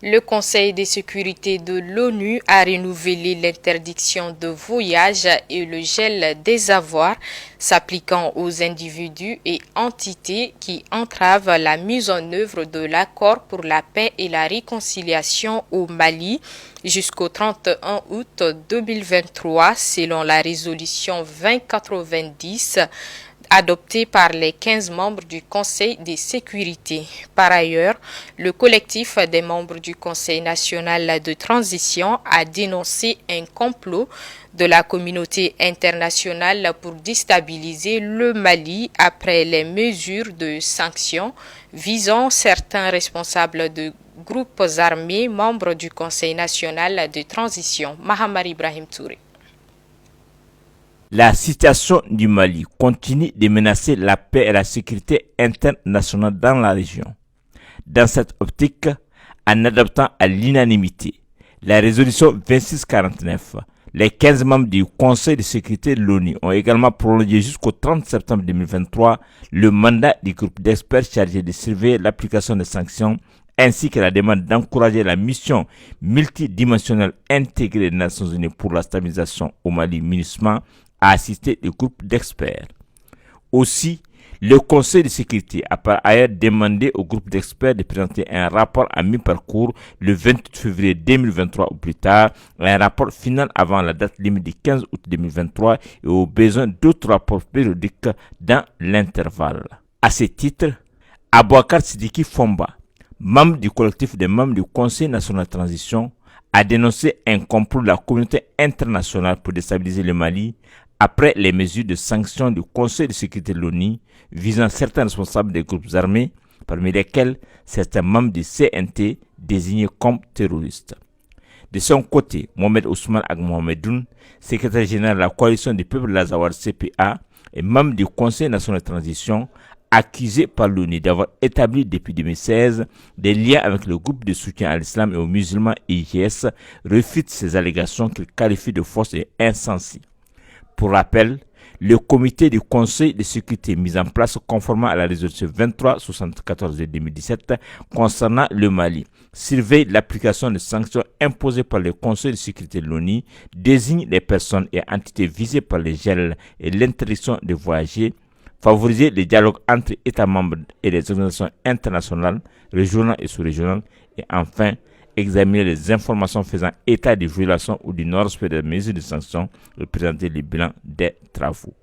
Le Conseil de sécurité de l'ONU a renouvelé l'interdiction de voyage et le gel des avoirs s'appliquant aux individus et entités qui entravent la mise en œuvre de l'accord pour la paix et la réconciliation au Mali jusqu'au 31 août 2023 selon la résolution 2090 adopté par les 15 membres du Conseil de sécurité. Par ailleurs, le collectif des membres du Conseil national de transition a dénoncé un complot de la communauté internationale pour déstabiliser le Mali après les mesures de sanctions visant certains responsables de groupes armés membres du Conseil national de transition. Mahamar Ibrahim Touré. La situation du Mali continue de menacer la paix et la sécurité internationale dans la région. Dans cette optique, en adoptant à l'unanimité la résolution 2649, les 15 membres du Conseil de sécurité de l'ONU ont également prolongé jusqu'au 30 septembre 2023 le mandat du groupe d'experts chargé de surveiller l'application des sanctions ainsi que la demande d'encourager la mission multidimensionnelle intégrée des Nations Unies pour la stabilisation au Mali, MINUSMA, a assisté le groupe d'experts. Aussi, le Conseil de sécurité a par ailleurs demandé au groupe d'experts de présenter un rapport à mi-parcours le 28 février 2023 ou plus tard, un rapport final avant la date limite du 15 août 2023 et au besoin d'autres rapports périodiques dans l'intervalle. À ce titre, Abouakar Sidiki Fomba, membre du collectif des membres du Conseil national de transition, a dénoncé un complot de la communauté internationale pour déstabiliser le Mali après les mesures de sanctions du Conseil de sécurité de l'ONU visant certains responsables des groupes armés, parmi lesquels certains membres du CNT désignés comme terroristes. De son côté, Mohamed Ousmane Ag Mohamedoun, secrétaire général de la coalition du peuple Lazawar CPA et membre du Conseil national de transition, accusé par l'ONU d'avoir établi depuis 2016 des liens avec le groupe de soutien à l'islam et aux musulmans IGS, réfute ces allégations qu'il qualifie de fausses et insensées. Pour rappel, le comité du Conseil de sécurité mis en place conformément à la résolution 2374 de 2017 concernant le Mali surveille l'application des sanctions imposées par le Conseil de sécurité de l'ONU, désigne les personnes et entités visées par les gels et l'interdiction de voyager, favoriser le dialogue entre États membres et les organisations internationales, régionales et sous-régionales, et enfin, examiner les informations faisant état de violations ou du non-respect des mesures de sanctions et présenter le bilan des travaux.